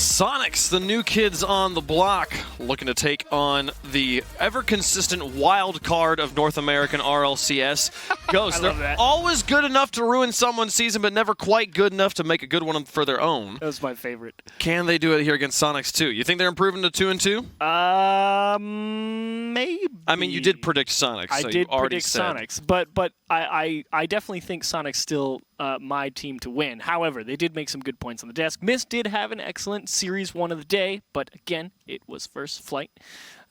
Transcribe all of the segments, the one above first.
Soniqs, the new kids on the block, looking to take on the ever-consistent wild card of North American RLCS. Ghost, they're always good enough to ruin someone's season, but never quite good enough to make a good one for their own. That was my favorite. Can they do it here against Soniqs too? You think they're improving to 2-2? Maybe. I mean, you did predict Soniqs. I so did you already predict said. Soniqs, but I definitely think Soniqs still my team to win. However, they did make some good points on the desk. Mist did have an excellent Series 1 of the day, but again, it was first flight.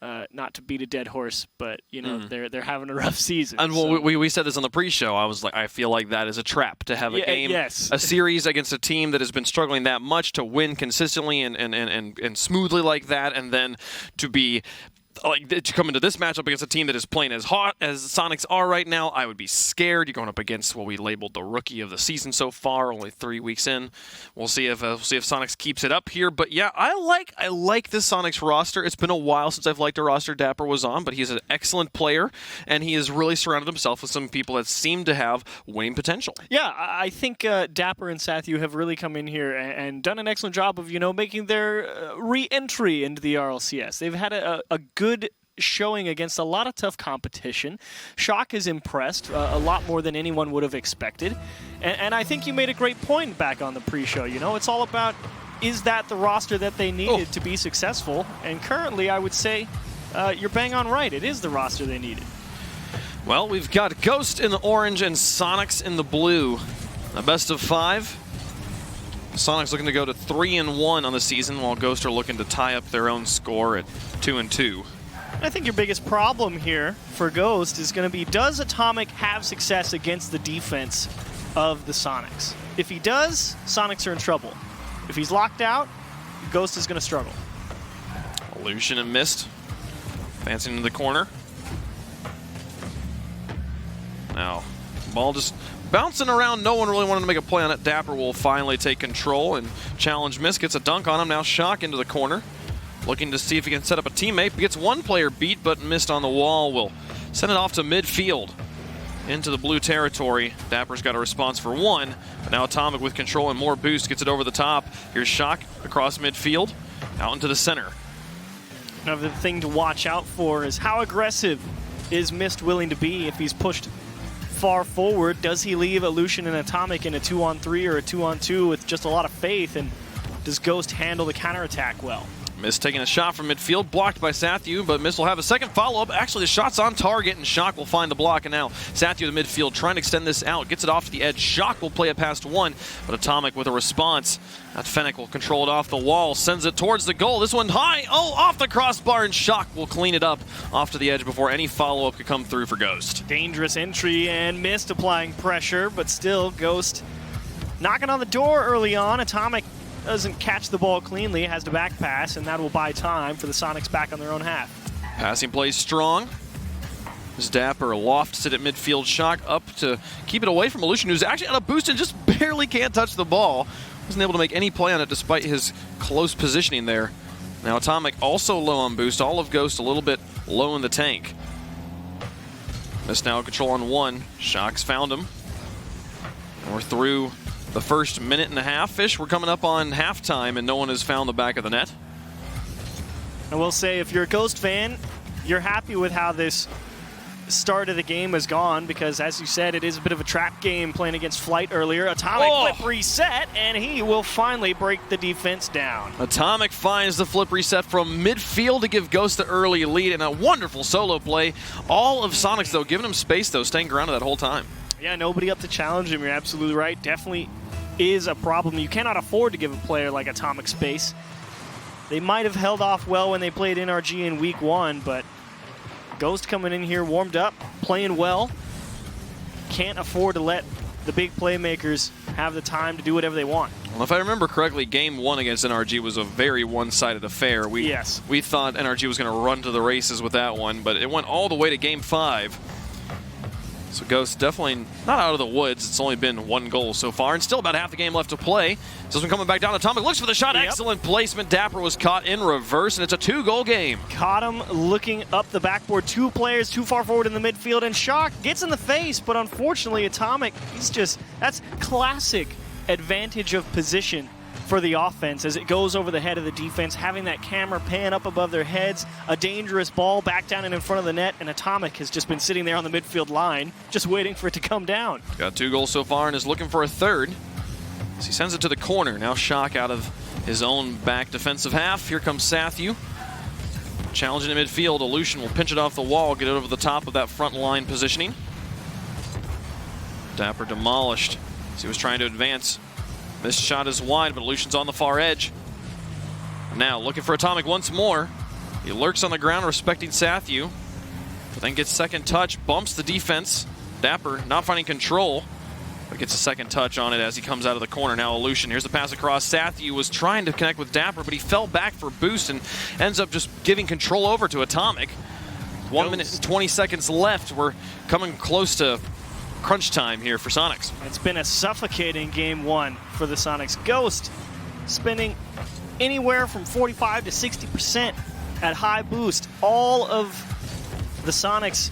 Not to beat a dead horse, but you know they're having a rough season. And so. we said this on the pre-show. I was like, I feel like that is a trap to have a game, a series against a team that has been struggling that much to win consistently and smoothly like that, and then to be. Like, to come into this matchup against a team that is playing as hot as Soniqs are right now, I would be scared. You're going up against what we labeled the rookie of the season so far, only 3 weeks in. We'll see if Soniqs keeps it up here. But yeah, I like this Soniqs roster. It's been a while since I've liked a roster Dapper was on, but he's an excellent player, and he has really surrounded himself with some people that seem to have winning potential. Yeah, I think Dapper and Sathu have really come in here and done an excellent job of making their re-entry into the RLCS. They've had a good showing against a lot of tough competition. Shock is impressed a lot more than anyone would have expected. And I think you made a great point back on the pre-show. It's all about, is that the roster that they needed to be successful? And currently, I would say you're bang on right. It is the roster they needed. Well, we've got Ghost in the orange and Soniqs in the blue. A best of 5. Soniqs looking to go to 3-1 on the season, while Ghost are looking to tie up their own score at 2-2. I think your biggest problem here for Ghost is going to be, does Atomic have success against the defense of the Soniqs? If he does, Soniqs are in trouble. If he's locked out, Ghost is going to struggle. Illusion and Mist advancing into the corner. Now, ball just bouncing around. No one really wanted to make a play on it. Dapper will finally take control and challenge Mist. Gets a dunk on him. Now Shock into the corner, looking to see if he can set up a teammate. Gets one player beat, but missed on the wall. Will send it off to midfield into the blue territory. Dapper's got a response for one, but now Atomic with control and more boost gets it over the top. Here's Shock across midfield, out into the center. Another thing to watch out for is how aggressive is Mist willing to be if he's pushed far forward. Does he leave Illusion and Atomic in a 2-on-3 or a 2-on-2 with just a lot of faith, and does Ghost handle the counterattack well? Mist taking a shot from midfield, blocked by Sathu, but Mist will have a second follow-up. Actually, the shot's on target, and Shock will find the block, and now Sathu in the midfield trying to extend this out, gets it off to the edge. Shock will play it past one, but Atomic with a response. That Fennec will control it off the wall, sends it towards the goal. This one high, off the crossbar, and Shock will clean it up off to the edge before any follow-up could come through for Ghost. Dangerous entry, and Mist applying pressure, but still Ghost knocking on the door early on. Atomic doesn't catch the ball cleanly, has the back pass, and that will buy time for the Soniqs back on their own half. Passing play strong. This Dapper lofts it at midfield. Shock up to keep it away from Illusion, who's actually on a boost and just barely can't touch the ball. Wasn't able to make any play on it despite his close positioning there. Now Atomic also low on boost. All of Ghost a little bit low in the tank. Mist now control on one. Shock's found him. And we're through the first minute and a half-ish. We're coming up on halftime, and no one has found the back of the net. I will say, if you're a Ghost fan, you're happy with how this start of the game has gone, because, as you said, it is a bit of a trap game playing against Flight earlier. Atomic flip reset, and he will finally break the defense down. Atomic finds the flip reset from midfield to give Ghost the early lead, and a wonderful solo play. All of Soniqs, though, giving him space, though, staying grounded that whole time. Yeah, nobody up to challenge him. You're absolutely right. Definitely is a problem. You cannot afford to give a player like Atomic space. They might have held off well when they played NRG in week 1, but Ghost coming in here warmed up, playing well. Can't afford to let the big playmakers have the time to do whatever they want. Well, if I remember correctly, game 1 against NRG was a very one-sided affair. We thought NRG was going to run to the races with that one, but it went all the way to game 5. So Ghost definitely not out of the woods. It's only been 1 goal so far, and still about half the game left to play. So this one coming back down. Atomic looks for the shot. Excellent placement. Dapper was caught in reverse, and it's a 2-goal game. Caught him looking up the backboard. 2 players too far forward in the midfield, and Shock gets in the face, but unfortunately Atomic, that's classic advantage of position for the offense as it goes over the head of the defense, having that camera pan up above their heads, a dangerous ball back down and in front of the net, and Atomic has just been sitting there on the midfield line just waiting for it to come down. Got 2 goals so far and is looking for a third. As he sends it to the corner. Now Shock out of his own back defensive half. Here comes Sathu. Challenging in midfield. Aleutian will pinch it off the wall, get it over the top of that front line positioning. Dapper demolished as he was trying to advance. This shot is wide, but Aleutian's on the far edge. Now looking for Atomic once more. He lurks on the ground, respecting Sathu, but then gets second touch, bumps the defense. Dapper not finding control, but gets a second touch on it as he comes out of the corner. Now Aleutian, here's the pass across. Sathu was trying to connect with Dapper, but he fell back for boost and ends up just giving control over to Atomic. 1 minute and 20 seconds left. We're coming close to crunch time here for Soniqs. It's been a suffocating game 1 for the Soniqs. Ghost spending anywhere from 45 to 60% at high boost. All of the Soniqs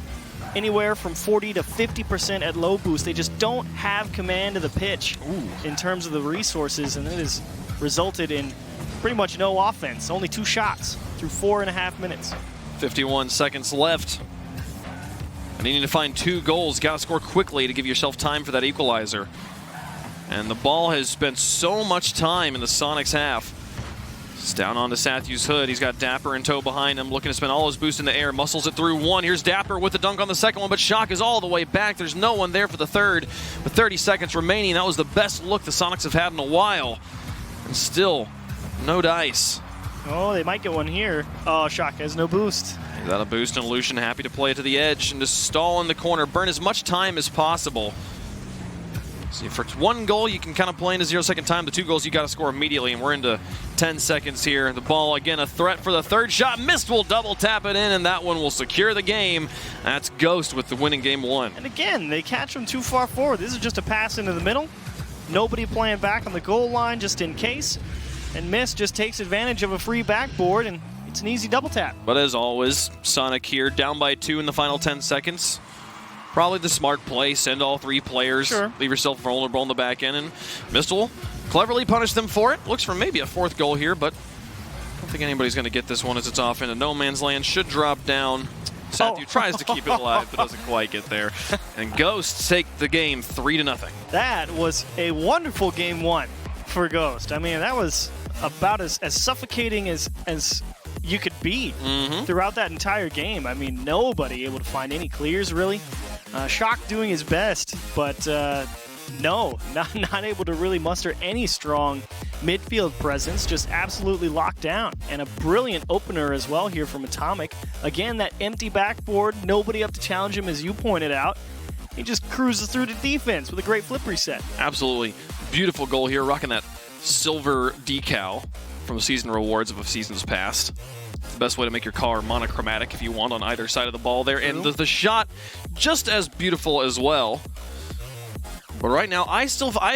anywhere from 40 to 50% at low boost. They just don't have command of the pitch in terms of the resources, and it has resulted in pretty much no offense. Only 2 shots through 4.5 minutes. 51 seconds left. And needing to find 2 goals, got to score quickly to give yourself time for that equalizer. And the ball has spent so much time in the Soniqs half. It's down onto Sathu's hood. He's got Dapper in tow behind him, looking to spend all his boost in the air. Muscles it through 1. Here's Dapper with the dunk on the second one, but Shock is all the way back. There's no one there for the third. With 30 seconds remaining, that was the best look the Soniqs have had in a while. And still, no dice. Oh, they might get one here. Oh, Shock has no boost. Without a boost, and Aleutian happy to play it to the edge and just stall in the corner, burn as much time as possible. See, for 1 goal, you can kind of play into 0-second time. The 2 goals, you got to score immediately, and we're into 10 seconds here. The ball, again, a threat for the third shot. Missed, will double tap it in, and that one will secure the game. That's Ghost with the winning game 1. And again, they catch them too far forward. This is just a pass into the middle. Nobody playing back on the goal line just in case. And Miss just takes advantage of a free backboard, and it's an easy double tap. But as always, Sonic here, down by 2 in the final 10 seconds. Probably the smart play, send all 3 players, sure. Leave yourself vulnerable in the back end, and Mistel cleverly punish them for it. Looks for maybe a 4th goal here, but I don't think anybody's going to get this one as it's off into no man's land. Should drop down. Sathu tries to keep it alive, but doesn't quite get there. And Ghosts take the game 3-0. That was a wonderful game 1 for Ghost. I mean, that was about as suffocating as you could be throughout that entire game. I mean, nobody able to find any clears, really. Shock doing his best, but no, not able to really muster any strong midfield presence, just absolutely locked down. And a brilliant opener as well here from Atomic. Again, that empty backboard, nobody up to challenge him, as you pointed out. He just cruises through the defense with a great flip reset. Absolutely. Beautiful goal here, rocking that silver decal from season rewards of seasons past. The best way to make your car monochromatic if you want on either side of the ball there. And the shot just as beautiful as well. But right now, I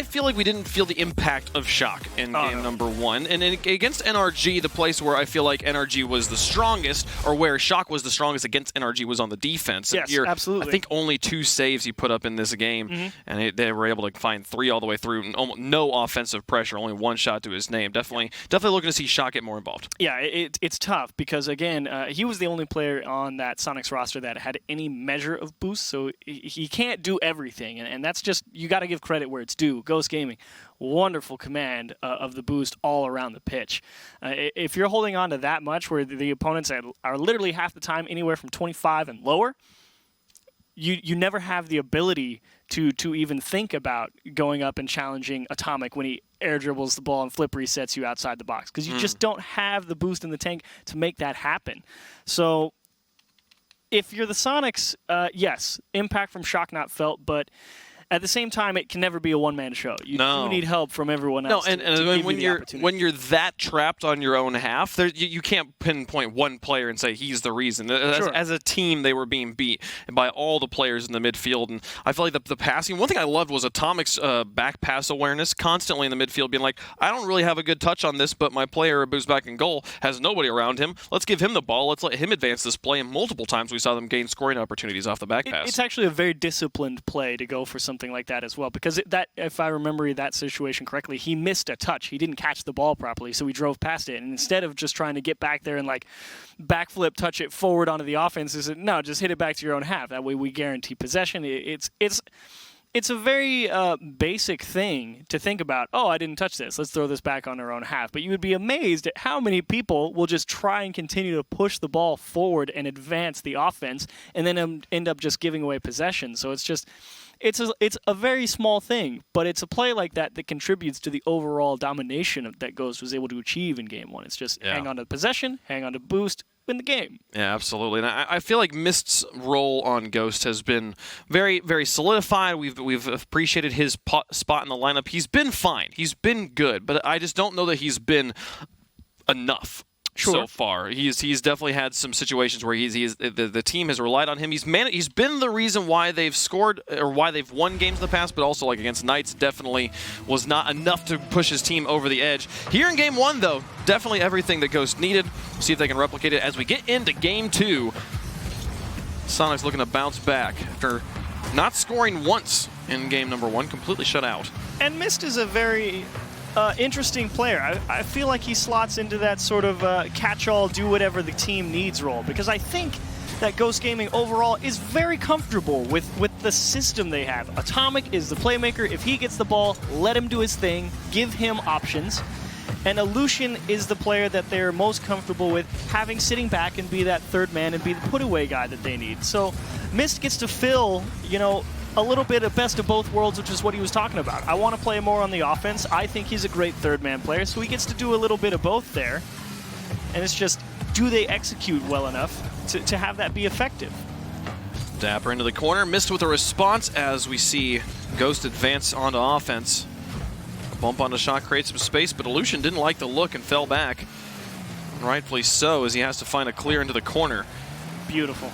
feel like we didn't feel the impact of Shock in game number 1. And against NRG, the place where I feel like NRG was the strongest, or where Shock was the strongest against NRG, was on the defense. Yes, absolutely. I think only 2 saves he put up in this game, and they were able to find 3 all the way through. No offensive pressure, only 1 shot to his name. Definitely looking to see Shock get more involved. Yeah, it's tough because, again, he was the only player on that Soniqs roster that had any measure of boost, so he can't do everything, and that's just, you got to give credit where it's due. Ghost Gaming, wonderful command of the boost all around the pitch. If you're holding on to that much, where the opponents are literally half the time anywhere from 25 and lower, you never have the ability to even think about going up and challenging Atomic when he air dribbles the ball and flip resets you outside the box, because you just don't have the boost in the tank to make that happen. So if you're the Soniqs, yes, impact from Shock not felt, but at the same time, it can never be a one-man show. You do need help from everyone else. No, and when you're that trapped on your own half, you can't pinpoint one player and say he's the reason. As a team, they were being beat by all the players in the midfield, and I feel like the passing. One thing I loved was Atomic's back pass awareness, constantly in the midfield, being like, I don't really have a good touch on this, but my player who's back in goal has nobody around him. Let's give him the ball. Let's let him advance this play. And multiple times we saw them gain scoring opportunities off the back pass. It's actually a very disciplined play to go for some something like that as well. Because if I remember that situation correctly, he missed a touch. He didn't catch the ball properly, so he drove past it. And instead of just trying to get back there and like backflip, touch it forward onto the offense, he said, no, just hit it back to your own half. That way we guarantee possession. It's a very basic thing to think about. Oh, I didn't touch this. Let's throw this back on our own half. But you would be amazed at how many people will just try and continue to push the ball forward and advance the offense and then end up just giving away possession. So it's a very small thing, but it's a play like that that contributes to the overall domination that Ghost was able to achieve in Game 1. It's just hang on to possession, hang on to boost, win the game. Yeah, absolutely. And I feel like Mist's role on Ghost has been very, very solidified. We've appreciated his spot in the lineup. He's been fine. He's been good, but I just don't know that he's been enough. So far, he's definitely had some situations where the team has relied on him. He's been the reason why they've scored or why they've won games in the past, but also like against Knights, definitely was not enough to push his team over the edge. Here in Game 1, though, definitely everything that Ghost needed. We'll see if they can replicate it as we get into Game 2. Soniqs looking to bounce back after not scoring once in Game number 1, completely shut out. And Mist is a very interesting player. I feel like he slots into that sort of catch-all, do whatever the team needs role, because I think that Ghost Gaming overall is very comfortable with the system they have. Atomic is the playmaker. If he gets the ball, let him do his thing, give him options. And Aleutian is the player that they're most comfortable with having sitting back and be that third man and be the put-away guy that they need. So Mist gets to fill, a little bit of best of both worlds, which is what he was talking about. I want to play more on the offense. I think he's a great third-man player, so he gets to do a little bit of both there. And it's just, do they execute well enough to have that be effective? Dapper into the corner, Mist with a response as we see Ghost advance onto offense. A bump on the shot creates some space, but Aleutian didn't like the look and fell back. Rightfully so, as he has to find a clear into the corner. Beautiful.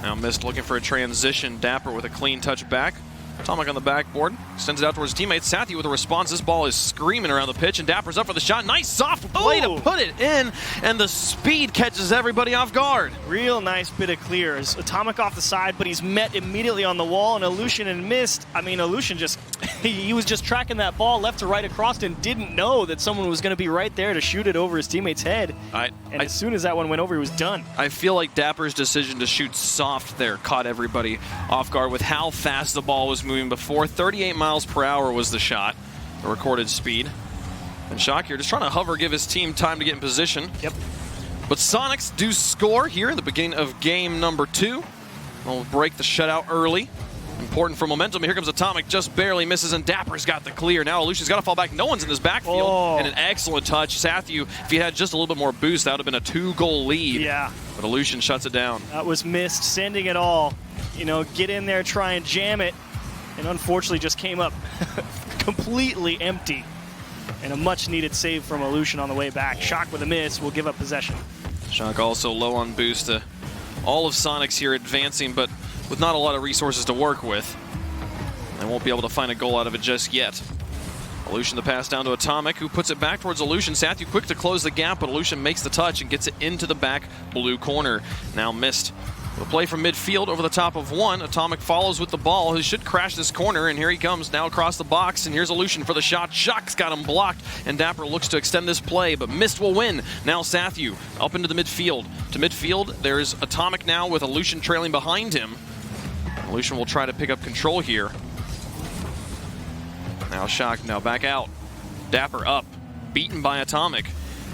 Now Mist looking for a transition. Dapper with a clean touch back. Atomic on the backboard. Sends it out towards his teammate. Sathy with a response. This ball is screaming around the pitch, and Dapper's up for the shot. Nice soft play to put it in, and the speed catches everybody off guard. Real nice bit of clears. Atomic off the side, but he's met immediately on the wall, and Aleutian and Mist. I mean, Aleutian just, he was just tracking that ball left to right across and didn't know that someone was going to be right there to shoot it over his teammate's head. And as soon as that one went over, he was done. I feel like Dapper's decision to shoot soft there caught everybody off guard with how fast the ball was moving before. 38 miles per hour was the shot, the recorded speed. And Shock here just trying to hover, give his team time to get in position. Yep. But Soniqs do score here at the beginning of game number 2. They'll break the shutout early. Important for momentum. Here comes Atomic, just barely misses, and Dapper's got the clear. Now Aleutian's got to fall back. No one's in his backfield. And an excellent touch. Sathu, if he had just a little bit more boost, that would have been a 2-goal lead. Yeah. But Aleutian shuts it down. That was Mist, sending it all. Get in there, try and jam it. And unfortunately just came up completely empty. And a much-needed save from Aleutian on the way back. Shock with a miss will give up possession. Shock also low on boost. All of Soniqs here advancing, but with not a lot of resources to work with. They won't be able to find a goal out of it just yet. Aleutian the pass down to Atomic, who puts it back towards Aleutian. Sathu quick to close the gap, but Aleutian makes the touch and gets it into the back blue corner. Now Mist. The play from midfield over the top of one. Atomic follows with the ball. He should crash this corner, and here he comes now across the box, and here's Aleutian for the shot. Shock's got him blocked, and Dapper looks to extend this play, but Mist will win. Now Sathu up into the midfield. To midfield, there's Atomic now with Aleutian trailing behind him. Aleutian will try to pick up control here. Now Shock, now back out. Dapper up, beaten by Atomic.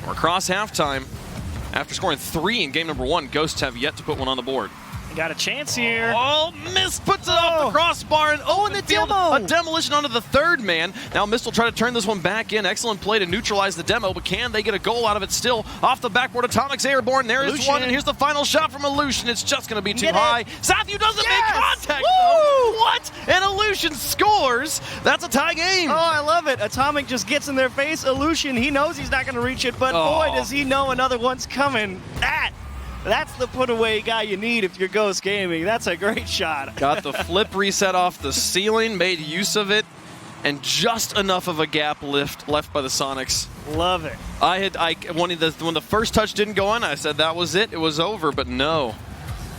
We're across halftime. After scoring 3 in game number 1, Ghosts have yet to put one on the board. Got a chance here. Oh, Mist puts it off the crossbar and and the demo. A demolition onto the third man. Now Mist will try to turn this one back in. Excellent play to neutralize the demo, but can they get a goal out of it still? Off the backboard, Atomic's airborne. There is one, and here's the final shot from Aleutian. It's just going to be too high. Sathu doesn't make contact. Woo! What? And Aleutian scores. That's a tie game. Oh, I love it. Atomic just gets in their face. Aleutian, he knows he's not going to reach it, but boy, does he know another one's coming. That's the put-away guy you need if you're Ghost Gaming. That's a great shot. Got the flip reset off the ceiling, made use of it, and just enough of a gap left by the Soniqs. Love it. When the first touch didn't go in, I said that was it. It was over, but no.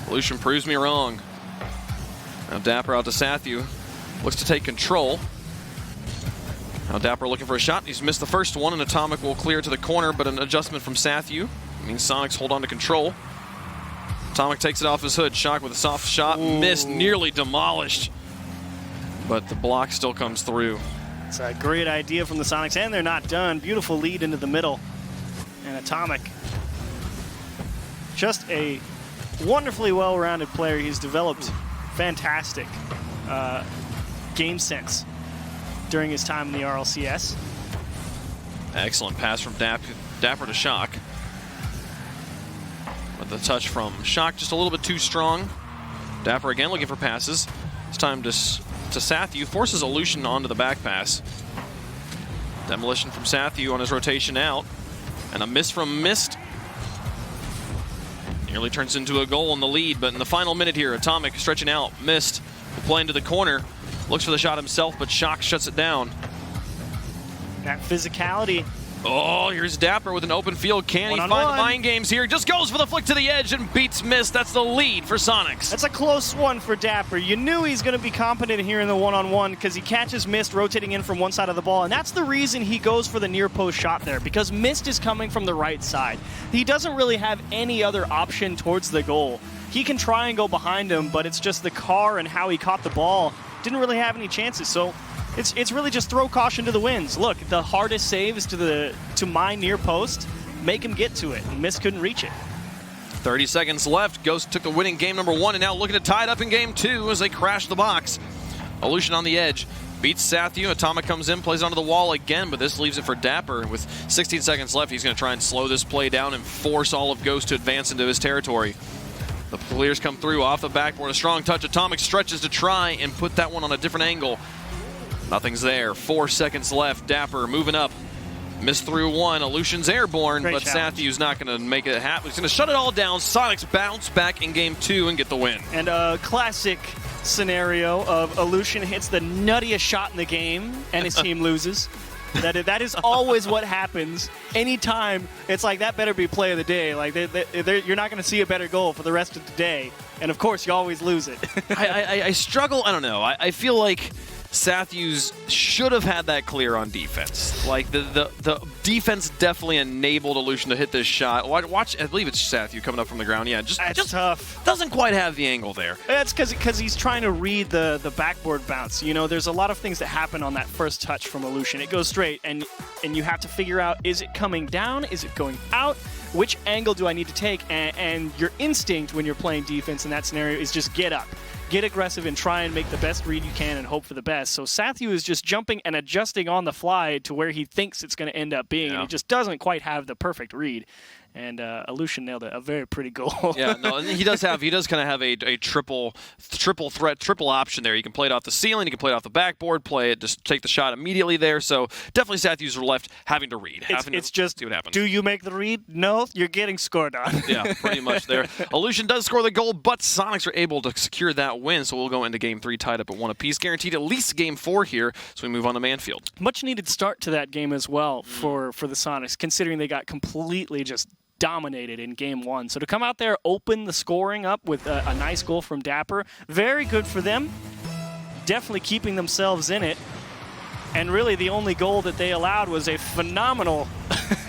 Aleutian proves me wrong. Now Dapper out to Sathu. looks to take control. Now Dapper looking for a shot. He's missed the first one, and Atomic will clear to the corner, but an adjustment from Sathu means Soniqs hold on to control. Atomic takes it off his hood. Shock with a soft shot. Ooh. Missed, nearly demolished. But the block still comes through. It's a great idea from the Soniqs, and they're not done. Beautiful lead into the middle. And Atomic, just a wonderfully well-rounded player. He's developed fantastic game sense during his time in the RLCS. Excellent pass from Dapper to Shock. But the touch from Shock just a little bit too strong. Dapper again looking for passes. It's time to Sathu. Forces Illusion onto the back pass. Demolition from Sathu on his rotation out. And a miss from Mist. Nearly turns into a goal in the lead, but in the final minute here, Atomic stretching out. Mist will play into the corner. Looks for the shot himself, but Shock shuts it down. That physicality. Oh, here's Dapper with an open field. Can he find the mind games here? Just goes for the flick to the edge and beats Mist. That's the lead for Soniqs. That's a close one for Dapper. You knew he's going to be competent here in the one-on-one because he catches Mist rotating in from one side of the ball, and that's the reason he goes for the near-post shot there, because Mist is coming from the right side. He doesn't really have any other option towards the goal. He can try and go behind him, but it's just the car and how he caught the ball. Didn't really have any chances, so it's really just throw caution to the winds. Look, the hardest save is to my near post, make him get to it, and Mist couldn't reach it. 30 seconds left. Ghost took the winning game number 1, and now looking to tie it up in game 2 as they crash the box. Illusion on the edge. Beats Sathu. Atomic comes in, plays onto the wall again, but this leaves it for Dapper. With 16 seconds left, he's going to try and slow this play down and force all of Ghost to advance into his territory. The clears come through off the backboard. A strong touch. Atomic stretches to try and put that one on a different angle. Nothing's there. 4 seconds left. Dapper moving up. Missed through one. Illusion's airborne, but Sathu's not going to make it happen. He's going to shut it all down. Soniqs bounce back in game 2 and get the win. And a classic scenario of Illusion hits the nuttiest shot in the game and his team loses. That is always what happens. Anytime, it's like, that better be play of the day. Like you're not going to see a better goal for the rest of the day. And of course, you always lose it. I struggle. I don't know. I feel like Sathu's should have had that clear on defense. Like the defense definitely enabled Illusion to hit this shot. Watch, I believe it's Sathu coming up from the ground. Yeah, just tough. Doesn't quite have the angle there. That's because he's trying to read the backboard bounce. You know, there's a lot of things that happen on that first touch from Illusion. It goes straight, and you have to figure out, is it coming down? Is it going out? Which angle do I need to take? And your instinct when you're playing defense in that scenario is just get up. Get aggressive and try and make the best read you can and hope for the best. So Sathu is just jumping and adjusting on the fly to where he thinks it's going to end up being, and he just doesn't quite have the perfect read. And Illusion nailed it. A very pretty goal. Yeah, no, and he does kind of have a triple threat, triple option there. You can play it off the ceiling, you can play it off the backboard, play it, just take the shot immediately there. So definitely Sathu's left having to read. It's just, see what happens. Do you make the read? No, you're getting scored on. Yeah, pretty much there. Illusion does score the goal, but Soniqs are able to secure that win. So we'll go into game 3 tied up at 1 apiece. Guaranteed at least game 4 here. So we move on to Manfield. Much needed start to that game as well for the Soniqs, considering they got completely just dominated in game 1. So to come out there, open the scoring up with a nice goal from Dapper, very good for them. Definitely keeping themselves in it. And really the only goal that they allowed was a phenomenal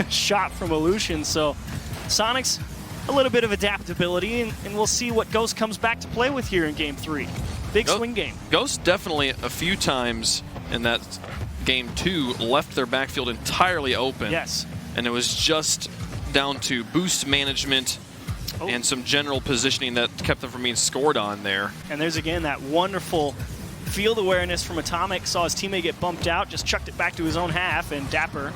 shot from Illusion. So Soniqs, a little bit of adaptability, and we'll see what Ghost comes back to play with here in game 3. Big swing game. Ghost definitely a few times in that game 2 left their backfield entirely open. Yes. And it was just down to boost management and some general positioning that kept them from being scored on there. And there's again that wonderful field awareness from Atomic. Saw his teammate get bumped out, just chucked it back to his own half, and Dapper,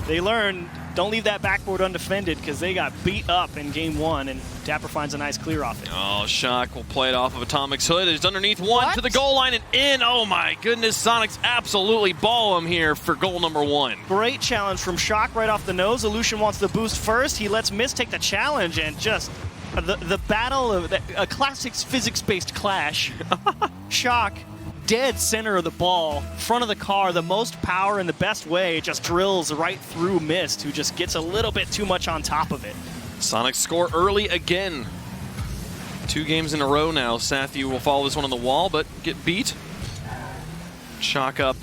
they learned, don't leave that backboard undefended because they got beat up in game 1, and Dapper finds a nice clear off it. Oh, Shock will play it off of Atomic's hood. It's underneath one to the goal line and in. Oh my goodness, Soniqs absolutely ball him here for goal number 1. Great challenge from Shock right off the nose. Illusion wants the boost first. He lets Mist take the challenge, and just the battle of a classic physics-based clash. Shock, dead center of the ball, front of the car, the most power in the best way, just drills right through Mist, who just gets a little bit too much on top of it. Soniqs score early again. 2 games in a row now. Sathu will follow this one on the wall, but get beat. Shock up.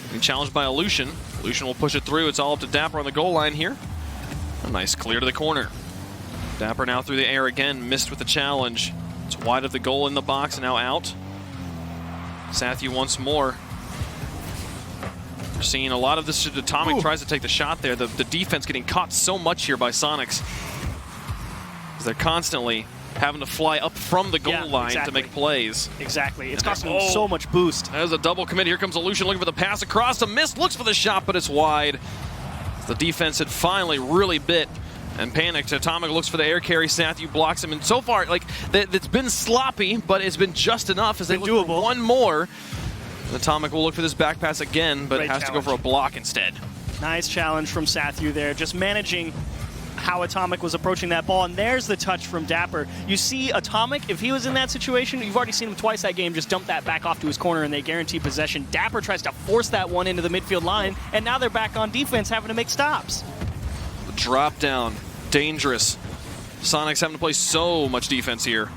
Being challenged by Illusion. Illusion will push it through. It's all up to Dapper on the goal line here. A nice clear to the corner. Dapper now through the air again. Missed with the challenge. It's wide of the goal in the box and now out. Sathu once more. We're seeing a lot of this. Atomic tries to take the shot there. The defense getting caught so much here by Soniqs. They're constantly having to fly up from the goal line to make plays. Exactly. It's costing them so much boost. There's a double commit. Here comes Illusion looking for the pass across. The miss, looks for the shot, but it's wide. The defense had finally really bit and panicked. Atomic looks for the air carry. Sathu blocks him. And so far, like, it's been sloppy, but it's been just enough as they look for one more. Atomic will look for this back pass again, but has to go for a block instead. Nice challenge from Sathu there. Just managing how Atomic was approaching that ball, and there's the touch from Dapper. You see Atomic, if he was in that situation, you've already seen him twice that game, just dump that back off to his corner and they guarantee possession. Dapper tries to force that one into the midfield line, and now they're back on defense having to make stops. The drop down, dangerous. Soniqs having to play so much defense here.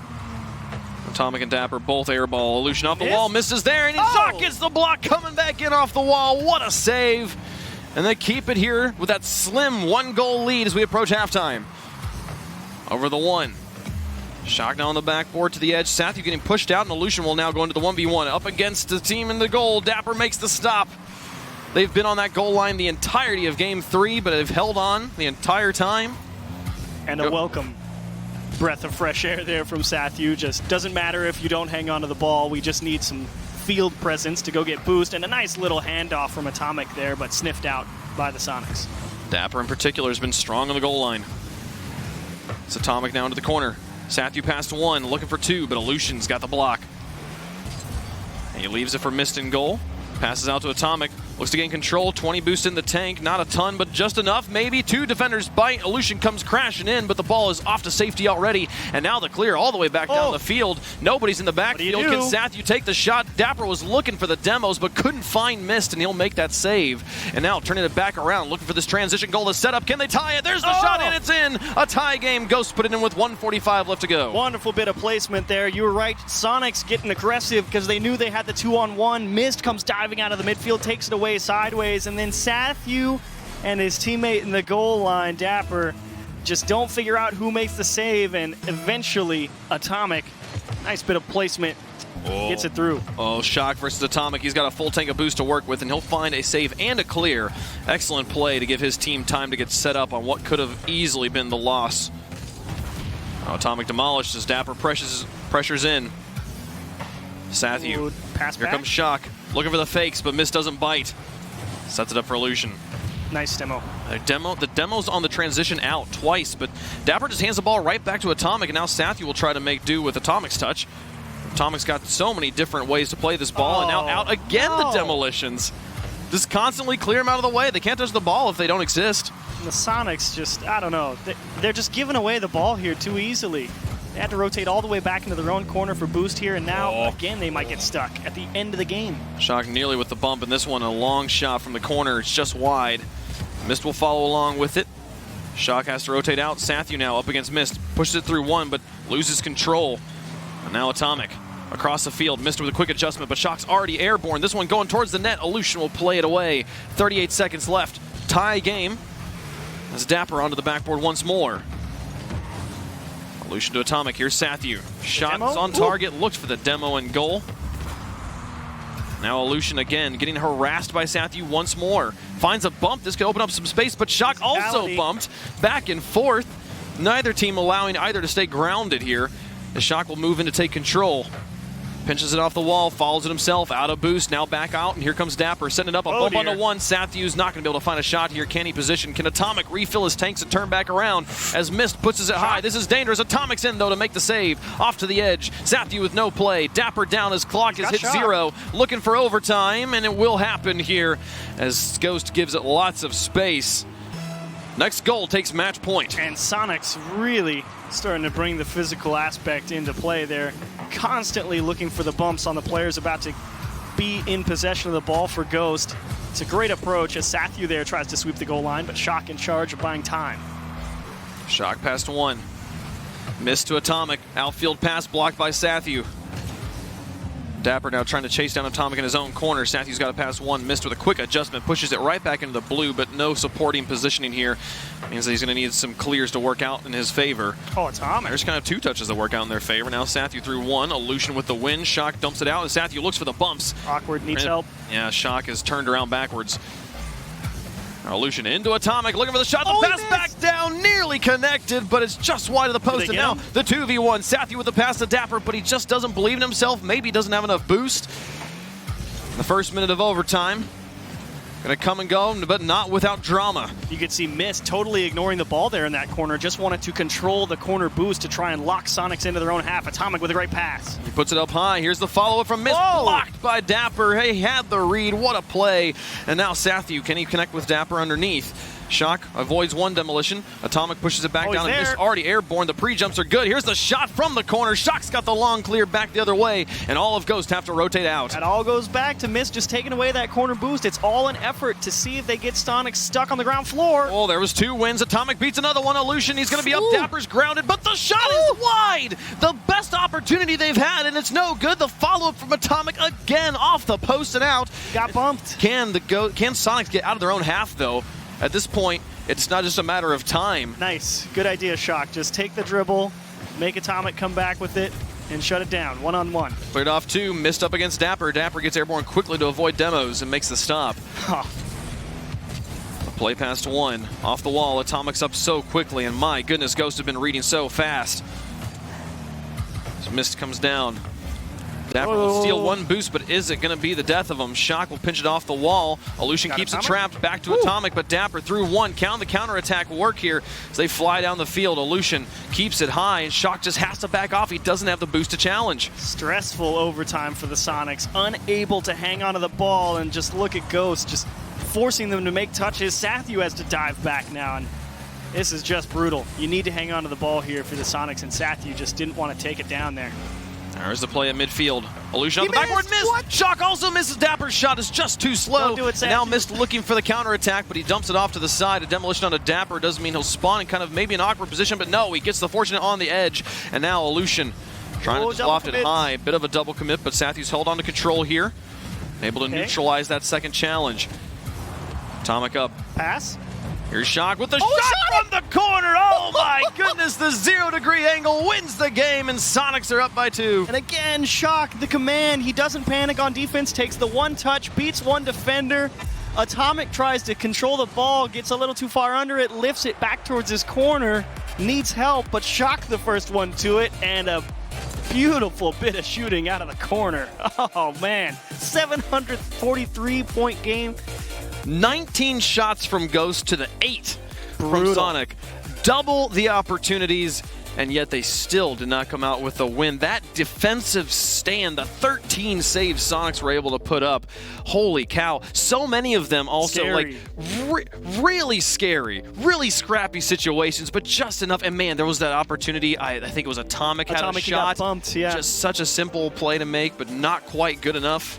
Atomic and Dapper both airball. Illusion off the wall, misses there, and Shock gets the block coming back in off the wall. What a save! And they keep it here with that slim 1-goal lead as we approach halftime. Over the one. Shock now on the backboard to the edge. Sathu getting pushed out, and Illusion will now go into the 1v1. Up against the team in the goal. Dapper makes the stop. They've been on that goal line the entirety of Game 3, but they've held on the entire time. And a welcome breath of fresh air there from Sathu. Just doesn't matter if you don't hang on to the ball. We just need some field presence to go get boost, and a nice little handoff from Atomic there, but sniffed out by the Soniqs. Dapper in particular has been strong on the goal line. It's Atomic now into the corner. Sathu passed one, looking for two, but Illusion's got the block. And he leaves it for Mist in goal. Passes out to Atomic. Looks to gain control. 20 boost in the tank. Not a ton, but just enough. Maybe two defenders bite. Illusion comes crashing in, but the ball is off to safety already. And now the clear all the way back down the field. Nobody's in the backfield. Can Sathu take the shot? Dapper was looking for the demos, but couldn't find Mist, and he'll make that save. And now turning it back around, looking for this transition goal to set up. Can they tie it? There's the shot, and it's in. A tie game. Ghost put it in with 1:45 left to go. Wonderful bit of placement there. You were right. Soniqs getting aggressive because they knew they had the 2-on-1. Mist comes diving out of the midfield, takes it away sideways, and then Sathu and his teammate in the goal line, Dapper, just don't figure out who makes the save, and eventually Atomic, nice bit of placement, gets it through. Shock versus Atomic. He's got a full tank of boost to work with, and he'll find a save and a clear. Excellent play to give his team time to get set up on what could have easily been the loss. Atomic demolished as Dapper pressures in. Sathu. Pass Here back. comes Shock. Looking for the fakes, but Mist doesn't bite. Sets it up for Illusion. Nice demo. The demo's on the transition out twice, but Dapper just hands the ball right back to Atomic, and now Sathu will try to make do with Atomic's touch. Atomic's got so many different ways to play this ball, and now out again the demolitions. Just constantly clear them out of the way. They can't touch the ball if they don't exist. And the Soniqs just, I don't know, they're just giving away the ball here too easily. They had to rotate all the way back into their own corner for boost here, and now, again, they might get stuck at the end of the game. Shock nearly with the bump, and this one a long shot from the corner. It's just wide. Mist will follow along with it. Shock has to rotate out. Sathu now up against Mist. Pushes it through one, but loses control. And now Atomic across the field. Mist with a quick adjustment, but Shock's already airborne. This one going towards the net. Illusion will play it away. 38 seconds left. Tie game. As Dapper onto the backboard once more. Illusion to Atomic. Here's Sathu. Shot is on target. Looked for the demo and goal. Now Illusion again getting harassed by Sathu once more. Finds a bump. This could open up some space, but Shock also bumped back and forth. Neither team allowing either to stay grounded here. The Shock will move in to take control. Pinches it off the wall, follows it himself, out of boost, now back out, and here comes Dapper, setting it up, a bump onto one. Sathu's not going to be able to find a shot here. Can he position? Can Atomic refill his tanks and turn back around as Mist pushes it high? This is dangerous. Atomic's in, though, to make the save. Off to the edge. Sathu with no play. Dapper down. His clock has hit 0. Looking for overtime, and it will happen here as Ghost gives it lots of space. Next goal takes match point. And Soniqs really starting to bring the physical aspect into play there. Constantly looking for the bumps on the players about to be in possession of the ball for Ghost. It's a great approach as Sathu there tries to sweep the goal line, but Shock in charge of buying time. Shock past one. Missed to Atomic. Outfield pass blocked by Sathu. Dapper now trying to chase down Atomic in his own corner. Sathy's got to pass one, missed with a quick adjustment, pushes it right back into the blue, but no supporting positioning here. Means that he's going to need some clears to work out in his favor. Oh, Atomic. There's kind of two touches that work out in their favor. Now Sathy through one, Illusion with the win. Shock dumps it out, and Sathy looks for the bumps. Awkward, needs help. Yeah, Shock is turned around backwards. Illusion into Atomic, looking for the shot. The pass back down, nearly connected, but it's just wide of the post. And now the 2v1. Sathy with the pass to Dapper, but he just doesn't believe in himself. Maybe doesn't have enough boost. In the first minute of overtime. Gonna come and go, but not without drama. You could see Mist totally ignoring the ball there in that corner. Just wanted to control the corner boost to try and lock Soniqs into their own half. Atomic with a great pass. He puts it up high. Here's the follow-up from Mist. Blocked by Dapper. He had the read. What a play. And now Sathy, can he connect with Dapper underneath? Shock avoids one demolition. Atomic pushes it back down, and Mist already airborne. The pre-jumps are good. Here's the shot from the corner. Shock's got the long clear back the other way, and all of Ghost have to rotate out. That all goes back to Mist just taking away that corner boost. It's all an effort to see if they get Soniqs stuck on the ground floor. Oh, there was two wins. Atomic beats another one. Illusion, he's going to be up. Dapper's grounded, but the shot is wide. The best opportunity they've had, and it's no good. The follow-up from Atomic again off the post and out. Got bumped. Can Soniqs get out of their own half, though? At this point, it's not just a matter of time. Nice. Good idea, Shock. Just take the dribble, make Atomic come back with it, and shut it down. One-on-one. Cleared off two, missed up against Dapper. Dapper gets airborne quickly to avoid demos and makes the stop. Play past one. Off the wall, Atomic's up so quickly, and my goodness, Ghost have been reading so fast. As Mist comes down. Dapper will steal one boost, but is it going to be the death of him? Shock will pinch it off the wall. Illusion keeps it trapped, back to Atomic, but Dapper through one. The counterattack will work here as they fly down the field. Illusion keeps it high, and Shock just has to back off. He doesn't have the boost to challenge. Stressful overtime for the Soniqs, unable to hang onto the ball, and just look at Ghost, just forcing them to make touches. Sathy has to dive back now, and this is just brutal. You need to hang on to the ball here for the Soniqs, and Sathy just didn't want to take it down there. There's the play at midfield. Illusion on the backward, miss. What? Shock also misses. Dapper's shot is just too slow. Don't do it, Sathy. Now Mist looking for the counterattack, but he dumps it off to the side. A demolition on a Dapper doesn't mean he'll spawn in kind of maybe an awkward position, but no, he gets the fortunate on the edge. And now Illusion trying to just loft it high. Bit of a double commit, but Sathy's held on to control here. Able to neutralize that second challenge. Atomic up. Pass. Here's Shock with the shot from the corner. Oh my goodness, the 0-degree angle wins the game, and Soniqs are up by 2. And again, Shock, the command. He doesn't panic on defense, takes the one touch, beats one defender. Atomic tries to control the ball, gets a little too far under it, lifts it back towards his corner, needs help, but Shock the first one to it, and a beautiful bit of shooting out of the corner. Oh man, 743-point game. 19 shots from Ghost to the 8 from Sonic. Double the opportunities, and yet they still did not come out with a win. That defensive stand, the 13 saves Soniqs were able to put up. Holy cow. So many of them also scary. Really scary, really scrappy situations, but just enough. And man, there was that opportunity. I think it was Atomic had a shot. Got bumped, yeah. Just such a simple play to make, but not quite good enough.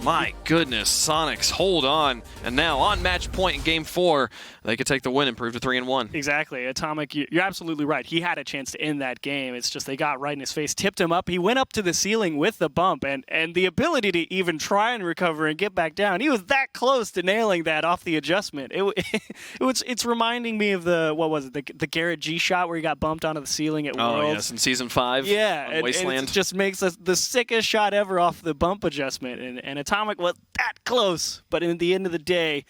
My goodness, Soniqs hold on, and now on match point in Game 4, they could take the win and prove to 3-1. Exactly, Atomic, you're absolutely right. He had a chance to end that game. It's just they got right in his face, tipped him up. He went up to the ceiling with the bump, and the ability to even try and recover and get back down. He was that close to nailing that off the adjustment. It's reminding me of the Garrett G shot where he got bumped onto the ceiling at Worlds. Oh yes, in Season 5. Yeah, Wasteland. And it just makes the sickest shot ever off the bump adjustment, and Atomic was that close, but in the end of the day,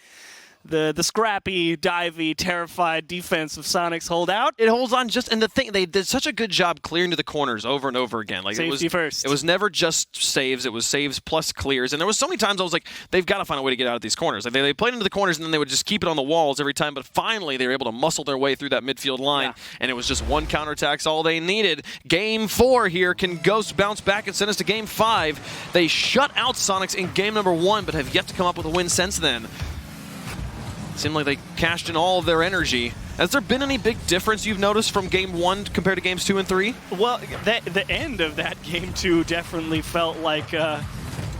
the scrappy, divey, terrified defense of Soniqs hold out. It holds on just, and the thing, they did such a good job clearing to the corners over and over again. Like Safety first. It was never just saves, it was saves plus clears. And there was so many times I was like, they've got to find a way to get out of these corners. Like they played into the corners and then they would just keep it on the walls every time, but finally they were able to muscle their way through that midfield line, and it was just one counterattack's all they needed. Game 4 here. Can Ghost bounce back and send us to Game 5? They shut out Soniqs in game number 1, but have yet to come up with a win since then. Seemed like they cashed in all of their energy. Has there been any big difference you've noticed from Game 1 compared to Games 2 and 3? Well, the end of that Game 2 definitely felt like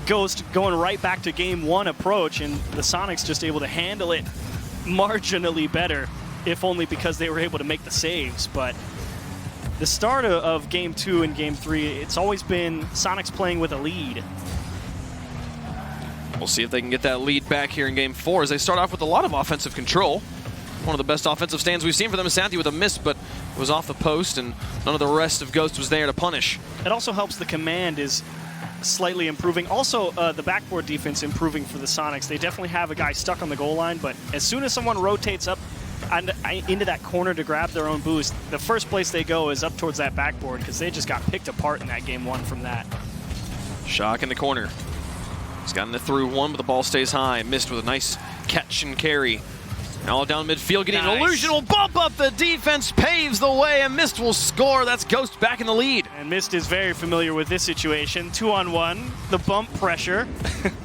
Ghost going right back to Game 1 approach, and the Soniqs just able to handle it marginally better, if only because they were able to make the saves. But the start of Game 2 and Game 3, it's always been Soniqs playing with a lead. We'll see if they can get that lead back here in Game 4 as they start off with a lot of offensive control. One of the best offensive stands we've seen for them is Santhi with a miss, but it was off the post, and none of the rest of Ghost was there to punish. It also helps the command is slightly improving. Also, the backboard defense improving for the Soniqs. They definitely have a guy stuck on the goal line, but as soon as someone rotates up and into that corner to grab their own boost, the first place they go is up towards that backboard because they just got picked apart in that Game 1 from that. Shock in the corner. He's gotten it through one, but the ball stays high. Missed with a nice catch and carry. All down midfield, getting an illusion will bump up the defense, paves the way, and Mist will score. That's Ghost back in the lead. And Mist is very familiar with this situation. 2-on-1, the bump pressure.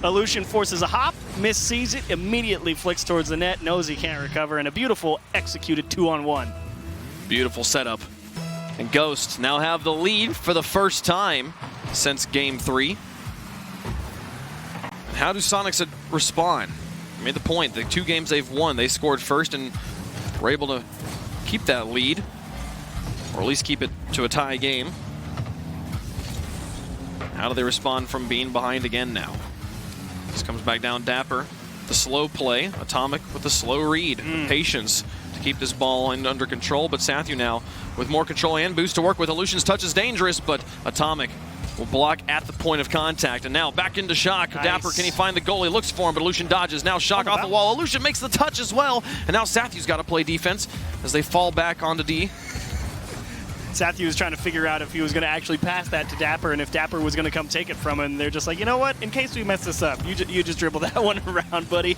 Illusion forces a hop. Mist sees it, immediately flicks towards the net, knows he can't recover, and a beautiful executed 2-on-1. Beautiful setup. And Ghost now have the lead for the first time since Game 3. And how do Soniqs respond? Made the point, the 2 games they've won, they scored first and were able to keep that lead, or at least keep it to a tie game. How do they respond from being behind again now? This comes back down Dapper. The slow play, Atomic with the slow read, the patience to keep this ball under control, but Sathu now with more control and boost to work with. Illusion's touch is dangerous, but Atomic will block at the point of contact. And now back into Shock. Nice. Dapper, can he find the goal? He looks for him, but Illusion dodges. Now Shock off the wall. Illusion makes the touch as well. And now Sathu's got to play defense as they fall back onto D. Sathu was trying to figure out if he was going to actually pass that to Dapper and if Dapper was going to come take it from him. They're just like, you know what? In case we mess this up, you just dribble that one around, buddy.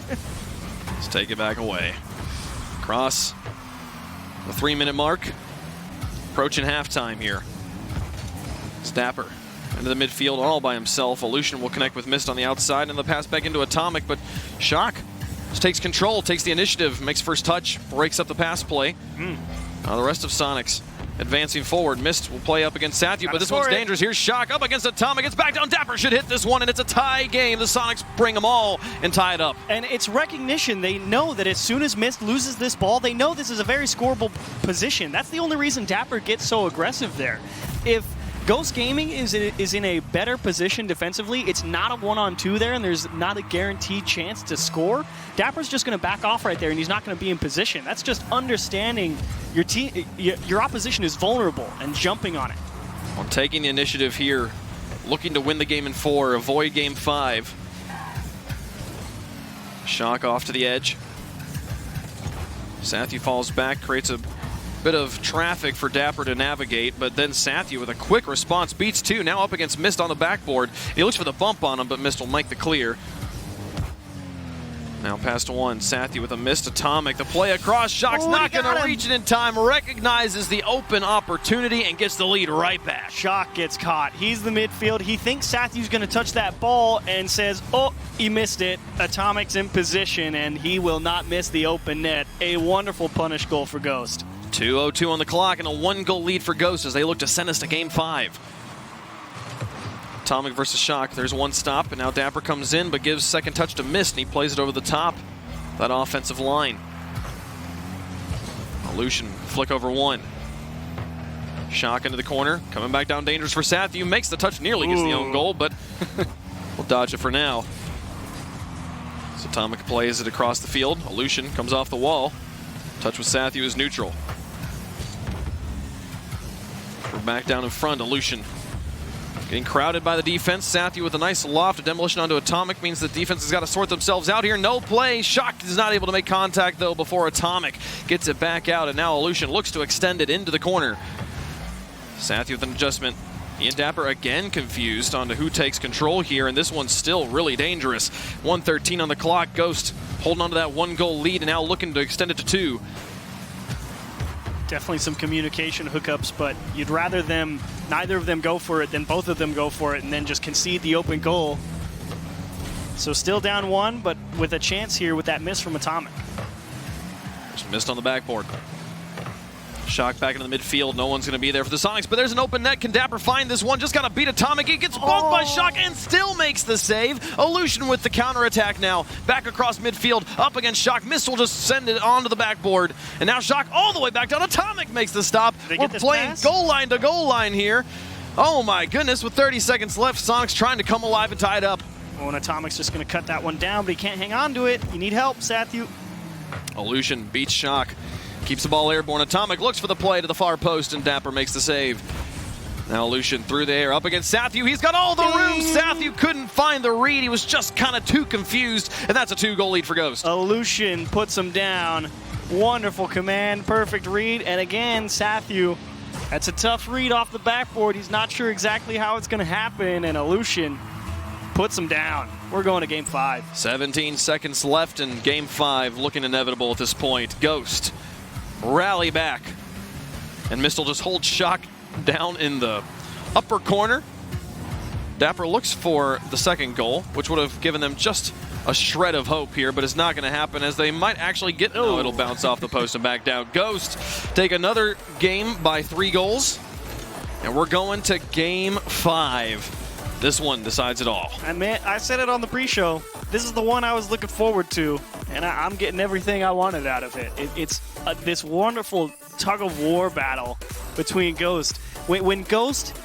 Let's take it back away. Cross the 3-minute mark. Approaching halftime here. It's Dapper into the midfield all by himself. Illusion will connect with Mist on the outside, and the pass back into Atomic, but Shock just takes control, takes the initiative, makes first touch, breaks up the pass play. The rest of Soniqs advancing forward. Mist will play up against Sathu, but this one's dangerous. Here's Shock up against Atomic. It's back down. Dapper should hit this one, and it's a tie game. The Soniqs bring them all and tie it up. And it's recognition. They know that as soon as Mist loses this ball, they know this is a very scoreable position. That's the only reason Dapper gets so aggressive there. If Ghost Gaming is in a better position defensively, it's not a 1-on-2 there, and there's not a guaranteed chance to score, Dapper's just going to back off right there, and he's not going to be in position. That's just understanding your opposition is vulnerable and jumping on it. Well, taking the initiative here, looking to win the game in 4, avoid Game 5. Shock off to the edge. Sathu falls back, creates a bit of traffic for Dapper to navigate, but then Sathu with a quick response beats 2, now up against Mist on the backboard. He looks for the bump on him, but Mist will make the clear. Now pass to 1, Sathu with a missed Atomic. The play across, Shock's not going to reach it in time, recognizes the open opportunity and gets the lead right back. Shock gets caught. He's the midfield. He thinks Sathu's going to touch that ball and says, oh, he missed it. Atomic's in position, and he will not miss the open net. A wonderful punish goal for Ghost. 2:02 on the clock and a 1-goal lead for Ghost as they look to send us to Game 5. Atomic versus Shock. There's one stop, and now Dapper comes in, but gives second touch to Mist, and he plays it over the top of that offensive line. Illusion flick over 1. Shock into the corner, coming back down dangerous for Sathu. Makes the touch, nearly gets the own goal, but we'll dodge it for now. So Atomic plays it across the field. Illusion comes off the wall. Touch with Sathu is neutral. We're back down in front. Illusion getting crowded by the defense. Sathu with a nice loft. A demolition onto Atomic means the defense has got to sort themselves out here. No play. Shock is not able to make contact, though, before Atomic gets it back out. And now Illusion looks to extend it into the corner. Sathu with an adjustment. He and Dapper again confused on to who takes control here, and this one's still really dangerous. 1:13 on the clock. Ghost holding on to that 1-goal lead and now looking to extend it to 2. Definitely some communication hookups, but you'd rather neither of them go for it than both of them go for it and then just concede the open goal. So still down 1, but with a chance here with that miss from Atomic. Just missed on the backboard. Shock back into the midfield. No one's going to be there for the Soniqs, but there's an open net. Can Dapper find this one? Just got to beat Atomic. He gets bumped by Shock and still makes the save. Illusion with the counterattack now. Back across midfield, up against Shock. Missile just send it onto the backboard. And now Shock all the way back down. Atomic makes the stop. We're playing goal line to goal line here. Oh my goodness, with 30 seconds left, Soniqs trying to come alive and tie it up. Oh, and Atomic's just going to cut that one down, but he can't hang on to it. You need help, Sathu. Illusion beats Shock. Keeps the ball airborne. Atomic looks for the play to the far post, and Dapper makes the save. Now Illusion through the air, up against Sathu. He's got all the room. Sathu couldn't find the read. He was just kind of too confused, and that's a 2-goal lead for Ghost. Illusion puts him down. Wonderful command, perfect read, and again, Sathu, that's a tough read off the backboard. He's not sure exactly how it's going to happen, and Illusion puts him down. We're going to Game 5. 17 seconds left in Game 5, looking inevitable at this point. Ghost rally back, and Mistle just holds Shock down in the upper corner. Dapper looks for the second goal, which would have given them just a shred of hope here, but it's not going to happen as they might actually get... No, it'll bounce off the post and back down. Ghost take another game by 3 goals, and we're going to Game 5. This one decides it all. I said it on the pre-show. This is the one I was looking forward to, and I'm getting everything I wanted out of it. It's this wonderful tug-of-war battle between Ghost. When Ghost,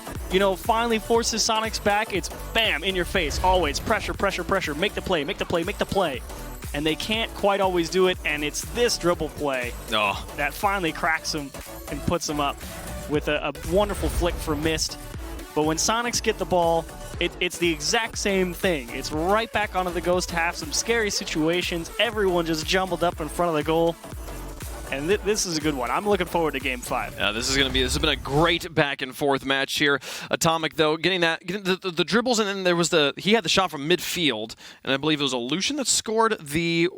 finally forces Soniqs back, it's bam, in your face, always. Pressure, pressure, pressure. Make the play, make the play, make the play. And they can't quite always do it, and it's this dribble play that finally cracks him and puts him up with a wonderful flick for Mist. But when Soniqs get the ball, it's the exact same thing. It's right back onto the Ghost half, some scary situations, everyone just jumbled up in front of the goal. And this is a good one. I'm looking forward to Game 5. Yeah, this has been a great back and forth match here. Atomic, though, getting the dribbles, and then he had the shot from midfield, and I believe it was Illusion that scored the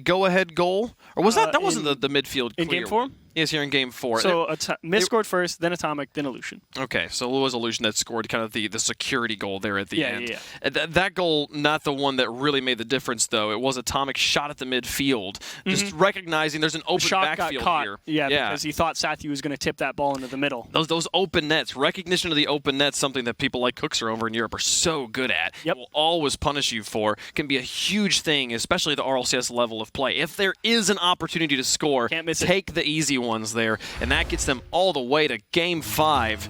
go-ahead goal, or was that wasn't the midfield in clear Game 4? Yes, here in Game 4. So Mist scored first, then Atomic, then Illusion. Okay, so it was Illusion that scored kind of the security goal there at the end. Yeah. That goal, not the one that really made the difference, though. It was Atomic shot at the midfield, just recognizing there's an open Shock backfield got caught. here. Yeah, because he thought Sathu was going to tip that ball into the middle. Those open nets, recognition of the open nets, something that people like Cookser over in Europe are so good at. Yep. Will always punish you for. Can be a huge thing, especially at the RLCS level of play. If there is an opportunity to score, can't miss take the easy ones there. And that gets them all the way to Game 5.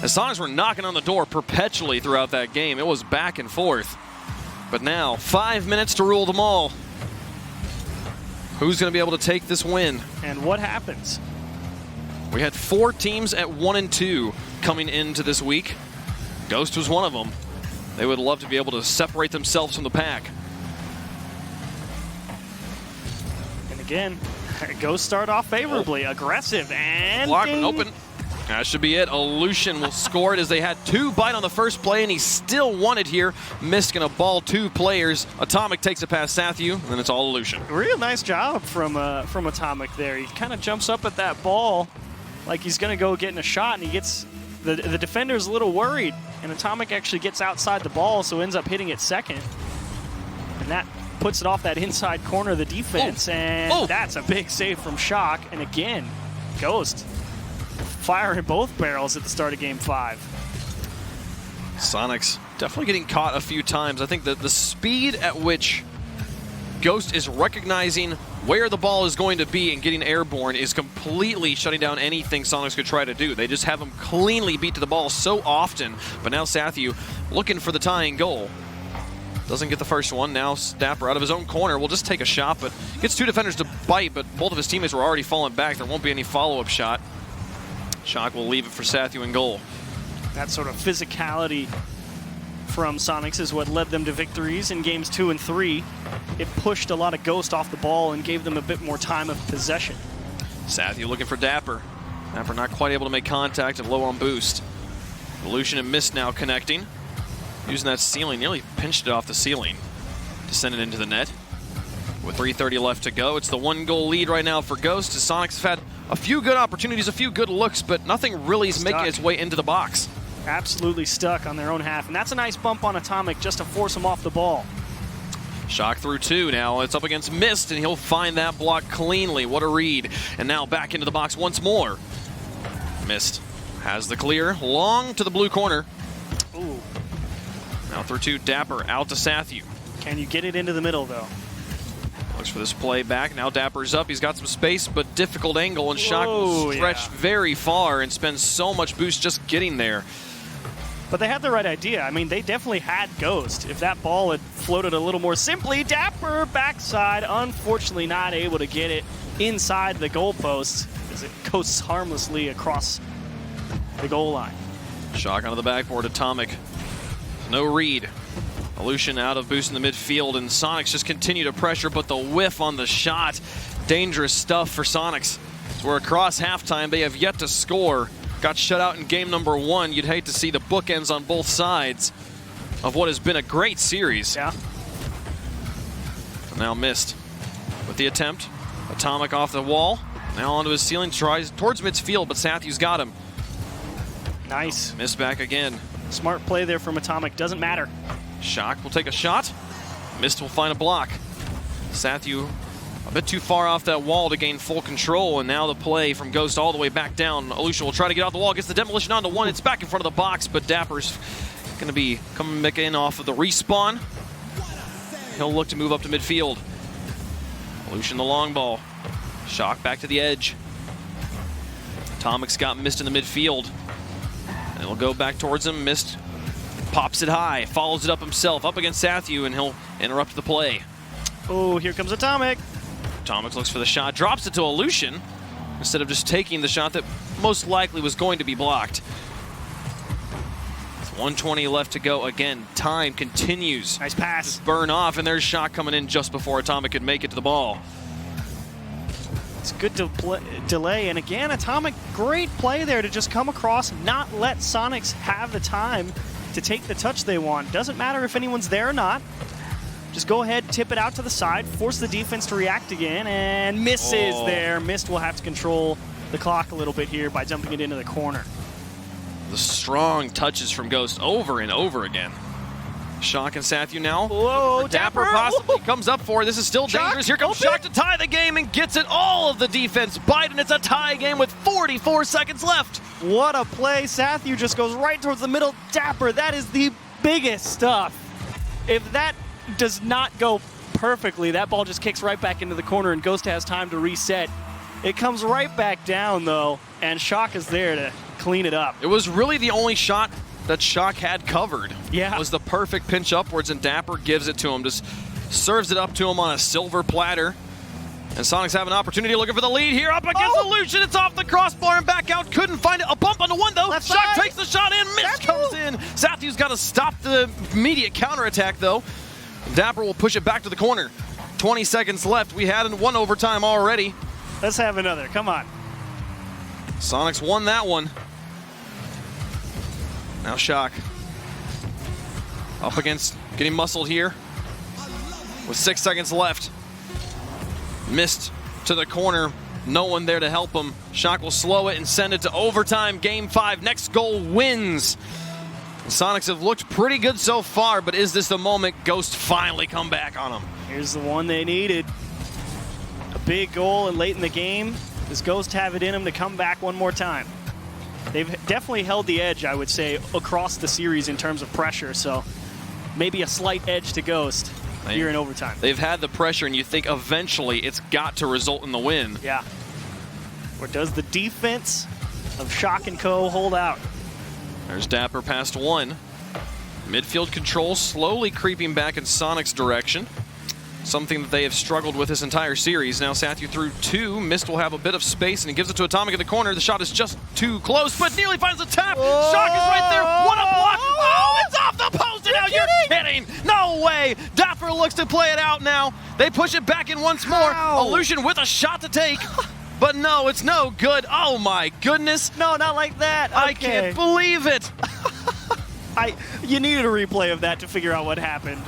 The Soniqs were knocking on the door perpetually throughout that game. It was back and forth. But now, 5 minutes to rule them all. Who's going to be able to take this win? And what happens? We had 4 teams at 1 and 2 coming into this week. Ghost was one of them. They would love to be able to separate themselves from the pack. And again, Ghost start off favorably, aggressive, and block open. That should be it. Illusion will score it as they had 2 bite on the first play, and he still won it here. Mist gonna ball 2 players. Atomic takes it past Sathu, and then it's all Illusion. Real nice job from Atomic there. He kind of jumps up at that ball like he's gonna go getting a shot, and he gets the defender's a little worried, and Atomic actually gets outside the ball, so ends up hitting it second, and that puts it off that inside corner of the defense, and that's a big save from Shock. And again, Ghost firing both barrels at the start of Game 5. Soniqs definitely getting caught a few times. I think that the speed at which Ghost is recognizing where the ball is going to be and getting airborne is completely shutting down anything Soniqs could try to do. They just have him cleanly beat to the ball so often. But now Sathu looking for the tying goal. Doesn't get the first one. Now Dapper out of his own corner will just take a shot, but gets 2 defenders to bite, but both of his teammates were already falling back. There won't be any follow-up shot. Shock will leave it for Sathu in goal. That sort of physicality from Soniqs is what led them to victories in Games 2 and 3. It pushed a lot of Ghost off the ball and gave them a bit more time of possession. Sathu looking for Dapper. Dapper not quite able to make contact and low on boost. Illusion and Mist now connecting. Using that ceiling, nearly pinched it off the ceiling to send it into the net. With 3:30 left to go, it's the 1-goal lead right now for Ghost. Soniqs have had a few good opportunities, a few good looks, but nothing really is making its way into the box. Absolutely stuck on their own half, and that's a nice bump on Atomic just to force him off the ball. Shock through 2 now. It's up against Mist, and he'll find that block cleanly. What a read. And now back into the box once more. Mist has the clear. Long to the blue corner. Ooh. Now through 2, Dapper out to Sathu. Can you get it into the middle, though? Looks for this play back. Now Dapper's up. He's got some space, but difficult angle, and Shock will stretch very far and spend so much boost just getting there. But they had the right idea. I mean, they definitely had Ghost. If that ball had floated a little more simply, Dapper backside, unfortunately not able to get it inside the goalpost as it coasts harmlessly across the goal line. Shock onto the backboard, Atomic. No read. Aleutian out of boost in the midfield, and Soniqs just continue to pressure, but the whiff on the shot. Dangerous stuff for Soniqs. So we're across halftime. They have yet to score. Got shut out in game number 1. You'd hate to see the bookends on both sides of what has been a great series. Yeah. So now Mist with the attempt. Atomic off the wall. Now onto his ceiling, tries towards midfield, but Sathu's got him. Nice. Mist back again. Smart play there from Atomic. Doesn't matter. Shock will take a shot. Mist will find a block. Sathu a bit too far off that wall to gain full control, and now the play from Ghost all the way back down. Aleutian will try to get off the wall, gets the demolition onto 1. It's back in front of the box, but Dapper's going to be coming back in off of the respawn. He'll look to move up to midfield. Aleutian the long ball. Shock back to the edge. Atomic's got Mist in the midfield. And it'll go back towards him. Mist pops it high, follows it up himself, up against Sathu, and he'll interrupt the play. Oh, here comes Atomic. Atomic looks for the shot, drops it to Aleutian instead of just taking the shot that most likely was going to be blocked. 120 left to go. Again, time continues. Nice pass. Just burn off, and there's Shock coming in just before Atomic could make it to the ball. It's good to delay, and again, Atomic, great play there to just come across, not let Soniqs have the time to take the touch they want. Doesn't matter if anyone's there or not. Just go ahead, tip it out to the side, force the defense to react again, and misses there. Mist will have to control the clock a little bit here by dumping it into the corner. The strong touches from Ghost over and over again. Shock and Sathu now. Whoa, Dapper possibly comes up for it. This is still dangerous. Here comes Shock to tie the game and gets it all of the defense. Biden, it's a tie game with 44 seconds left. What a play. Sathu just goes right towards the middle. Dapper, that is the biggest stuff. If that does not go perfectly, that ball just kicks right back into the corner and Ghost has time to reset. It comes right back down, though, and Shock is there to clean it up. It was really the only shot that Shock had covered. Yeah. It was the perfect pinch upwards, and Dapper gives it to him, just serves it up to him on a silver platter. And Soniqs have an opportunity looking for the lead here up against Aleutian. It's off the crossbar and back out. Couldn't find it. A bump onto 1, though. Left Shock side. takes the shot in. Mist comes in. Sathu's got to stop the immediate counterattack, though. Dapper will push it back to the corner. 20 seconds left. We had one overtime already. Let's have another. Come on. Soniqs won that one. Now Shock. Up against, getting muscled here. With 6 seconds left. Mist to the corner. No one there to help him. Shock will slow it and send it to overtime. Game 5. Next goal wins. The Soniqs have looked pretty good so far, but is this the moment Ghost finally come back on them? Here's the one they needed. A big goal and late in the game. Does Ghost have it in him to come back one more time? They've definitely held the edge, I would say, across the series in terms of pressure, so maybe a slight edge to Ghost here in overtime. They've had the pressure, and you think eventually it's got to result in the win. Yeah. Or does the defense of Shock and Co. hold out? There's Dapper past 1. Midfield control slowly creeping back in Soniqs' direction. Something that they have struggled with this entire series. Now Sathu through 2. Mist will have a bit of space, and he gives it to Atomic in the corner. The shot is just too close, but nearly finds the tap. Whoa. Shock is right there. What a block. Oh, it's off the post. Now you're kidding. No way. Dapper looks to play it out now. They push it back in once more. Aleutian with a shot to take. But no, it's no good. Oh my goodness. No, not like that. Okay. I can't believe it. You needed a replay of that to figure out what happened.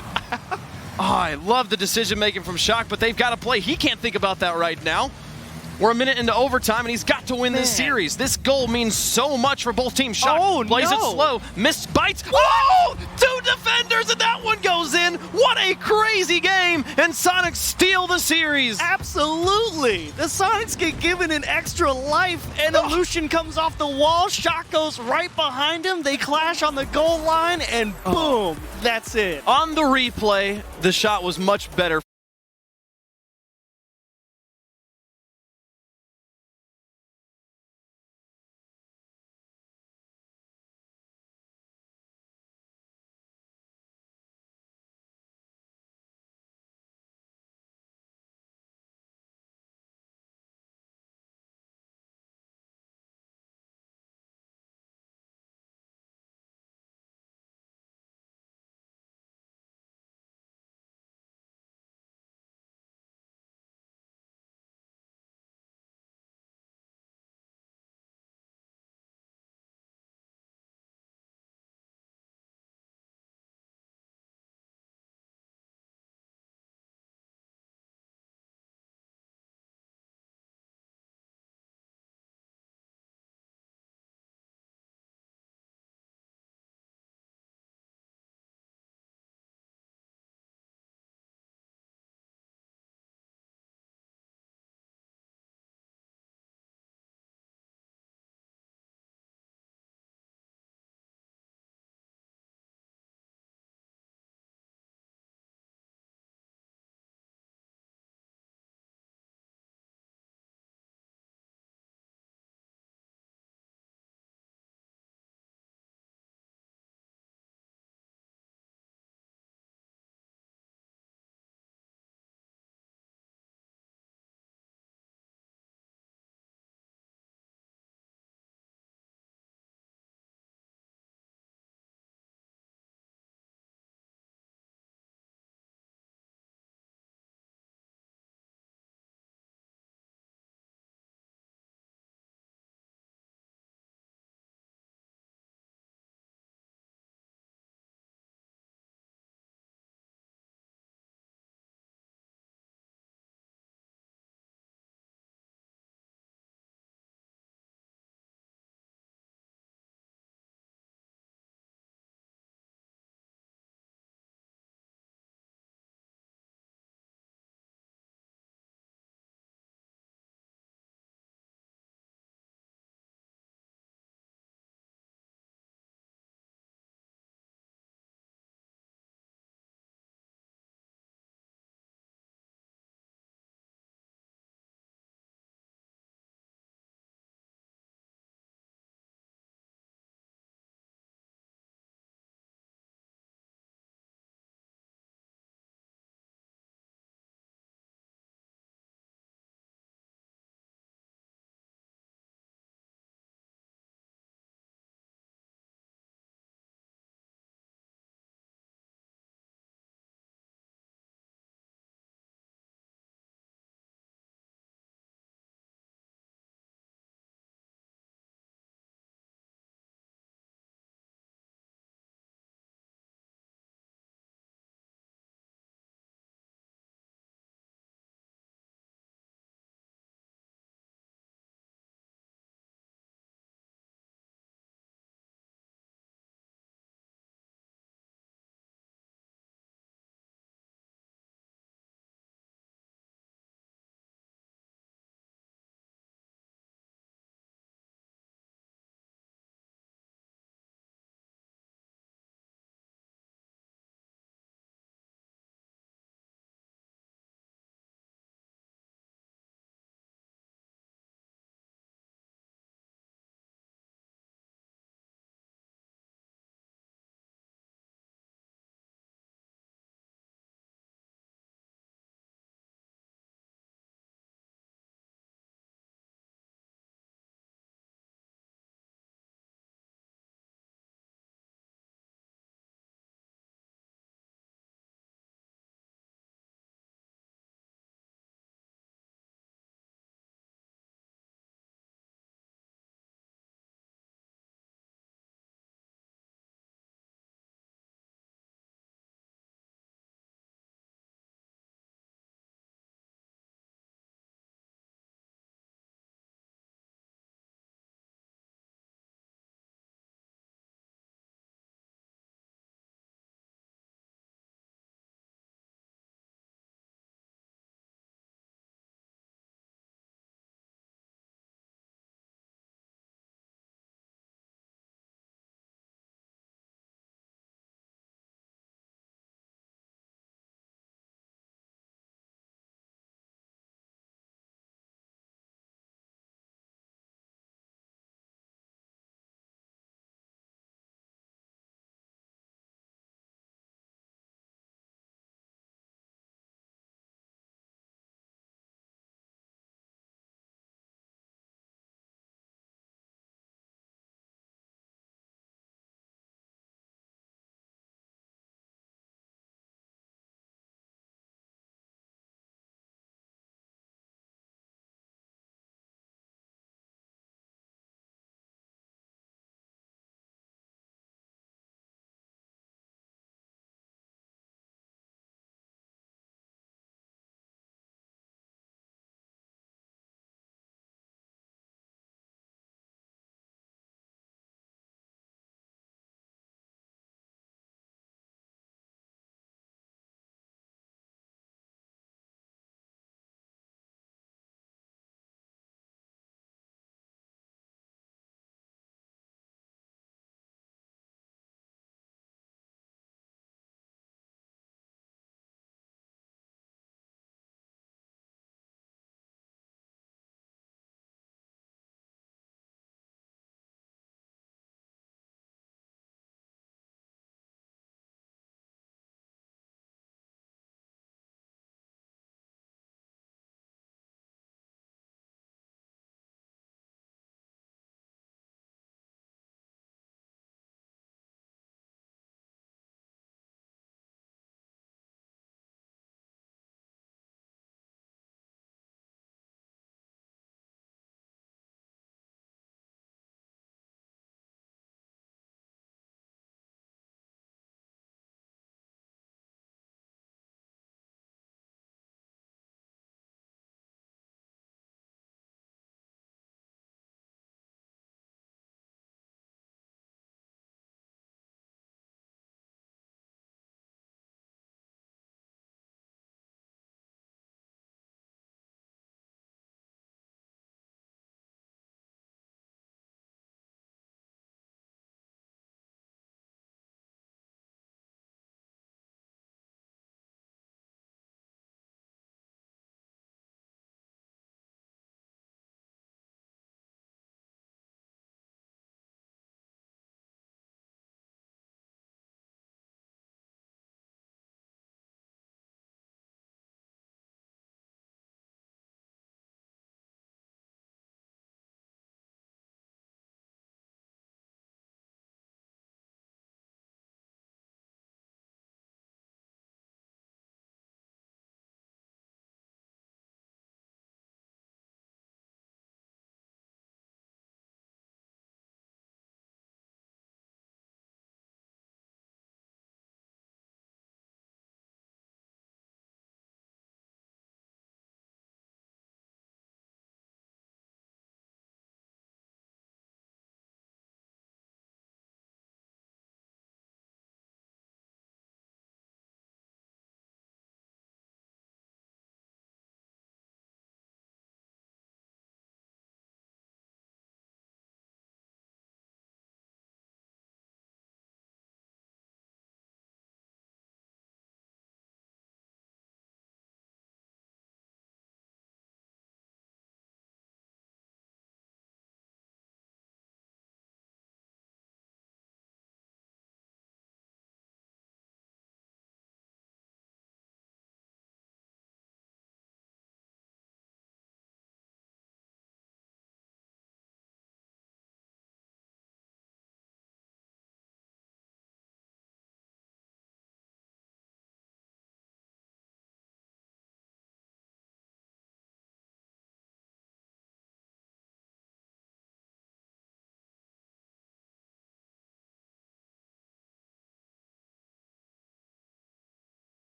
Oh, I love the decision making from Shock, but they've got to play. He can't think about that right now. We're a minute into overtime, and he's got to win this series. This goal means so much for both teams. Shot plays it slow, missed bites. Oh! 2 defenders, and that one goes in. What a crazy game, and Soniqs steal the series. Absolutely. The Soniqs get given an extra life, and Illusion comes off the wall. Shot goes right behind him. They clash on the goal line, and boom, that's it. On the replay, the shot was much better.